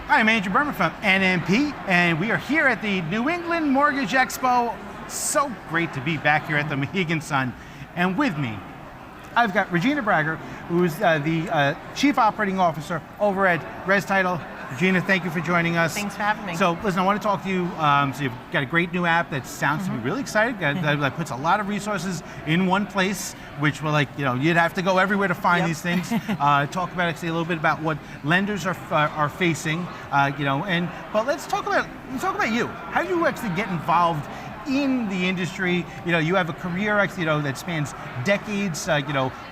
Hi, I'm Andrew Berman from NMP, and we are here at the New England Mortgage Expo. So great to be back here at the Mohegan Sun. And with me, I've got Regina Braga, who's the Chief Operating Officer over at Res Title. Regina, thank you for joining us. Thanks for having me. So listen, I want to talk to you. So you've got a great new app that sounds to be really exciting. That puts a lot of resources in one place, which will, you'd have to go everywhere to find these things. Talk about actually a little bit about what lenders are facing, but let's talk about you. How do you actually get involved in the industry? You have a career actually, that spans decades,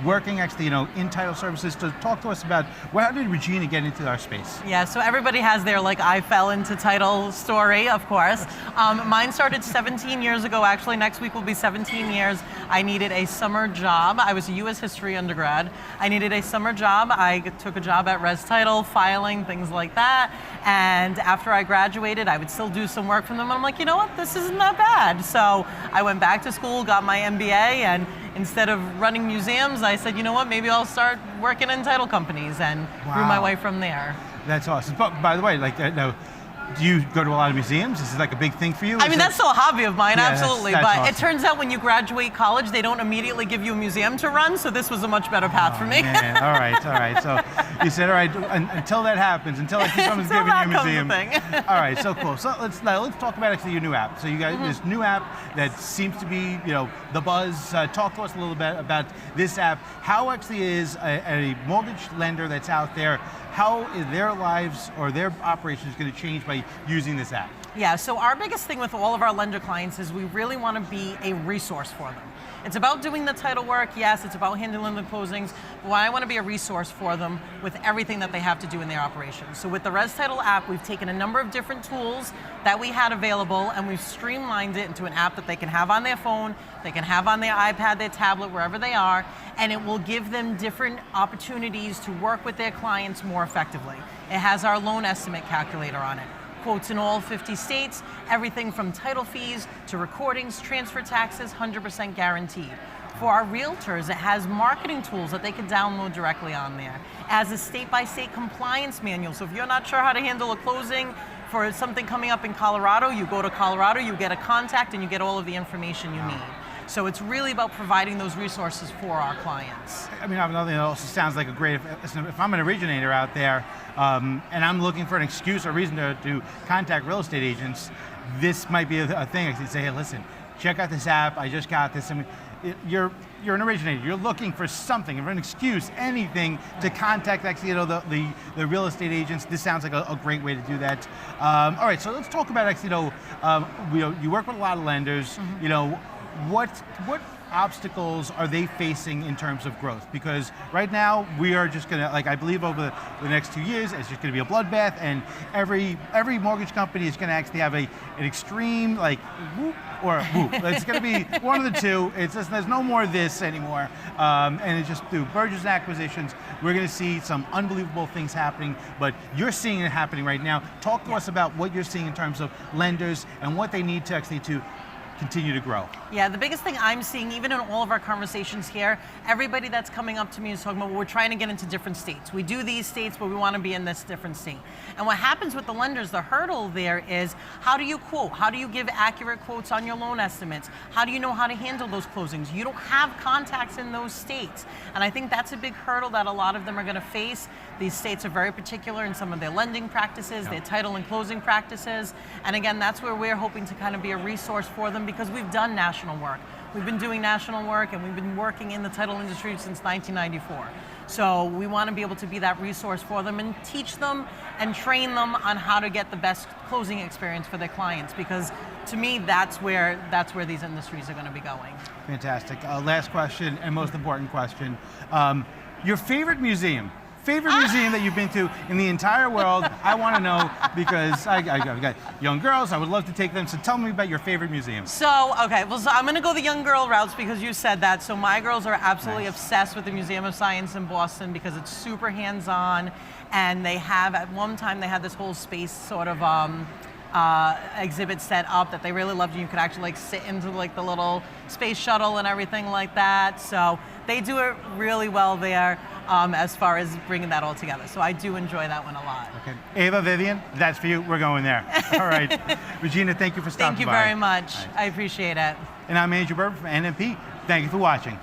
working actually, in title services. So talk to us about how did Regina get into our space? Yeah, so everybody has their I fell into title story, of course. Mine started 17 years ago. Actually, next week will be 17 years. I needed a summer job. I was a U.S. history undergrad. I needed a summer job. I took a job at Res Title, filing, things like that. And after I graduated, I would still do some work for them. And I'm like, you know what, this isn't that bad. So I went back to school, got my MBA, and instead of running museums, I said, you know what, maybe I'll start working in title companies, and grew my way from there. That's awesome. But by the way, do you go to a lot of museums? Is it a big thing for you? I mean, that's still a hobby of mine, absolutely. That's but awesome. It turns out when you graduate college, they don't immediately give you a museum to run, so this was a much better path for me. Man. All right. So you said, all right, until that happens, until someone's giving you a museum. All right, so cool. So let's talk about actually your new app. So you got this new app that seems to be, the buzz. Talk to us a little bit about this app. How actually is a mortgage lender that's out there, how is their lives or their operations going to change by using this app? Yeah, so our biggest thing with all of our lender clients is we really want to be a resource for them. It's about doing the title work, yes, it's about handling the closings, but I want to be a resource for them with everything that they have to do in their operations. So with the Res Title app, we've taken a number of different tools that we had available, and we've streamlined it into an app that they can have on their phone, they can have on their iPad, their tablet, wherever they are, and it will give them different opportunities to work with their clients more effectively. It has our loan estimate calculator on it. Quotes in all 50 states, everything from title fees to recordings, transfer taxes, 100% guaranteed. For our realtors, it has marketing tools that they can download directly on there. As a state-by-state compliance manual, so if you're not sure how to handle a closing for something coming up in Colorado, you go to Colorado, you get a contact, and you get all of the information you need. So it's really about providing those resources for our clients. I mean, another thing that also sounds like a great, if I'm an originator out there and I'm looking for an excuse or reason to contact real estate agents, this might be a thing. I can say, hey, listen, check out this app, I just got this. I mean, you're an originator, you're looking for something, for an excuse, anything to contact actually, the real estate agents. This sounds like a great way to do that. All right, so let's talk about actually, you work with a lot of lenders, what obstacles are they facing in terms of growth? Because right now we are just going to, I believe over the next 2 years, it's just going to be a bloodbath, and every mortgage company is going to actually have an extreme whoop or whoop. It's going to be one of the two. It's just, there's no more of this anymore. And it's just through mergers and acquisitions, we're going to see some unbelievable things happening, but you're seeing it happening right now. Talk to us about what you're seeing in terms of lenders and what they need to actually continue to grow. Yeah, the biggest thing I'm seeing, even in all of our conversations here, everybody that's coming up to me is talking about, well, we're trying to get into different states. We do these states, but we want to be in this different state. And what happens with the lenders, the hurdle there is, how do you quote? How do you give accurate quotes on your loan estimates? How do you know how to handle those closings? You don't have contacts in those states. And I think that's a big hurdle that a lot of them are going to face. These states are very particular in some of their lending practices, their title and closing practices. And again, that's where we're hoping to kind of be a resource for them, because we've done national work. We've been doing national work, and we've been working in the title industry since 1994. So we want to be able to be that resource for them and teach them and train them on how to get the best closing experience for their clients, because to me, that's where these industries are going to be going. Fantastic. Last question, and most important question. Your favorite museum? Favorite museum that you've been to in the entire world? I want to know, because I've got young girls. I would love to take them. So tell me about your favorite museum. So, okay, well, so I'm going to go the young girl routes because you said that. So my girls are absolutely obsessed with the Museum of Science in Boston because it's super hands-on, and they have, at one time, they had this whole space sort of exhibit set up that they really loved. You could actually sit into the little space shuttle and everything like that. So they do it really well there. as far as bringing that all together. So I do enjoy that one a lot. Okay. Ava, Vivian, that's for you. We're going there. All right. Regina, thank you for stopping by. Thank you very much. I appreciate it. And I'm Andrew Berber from NMP. Thank you for watching.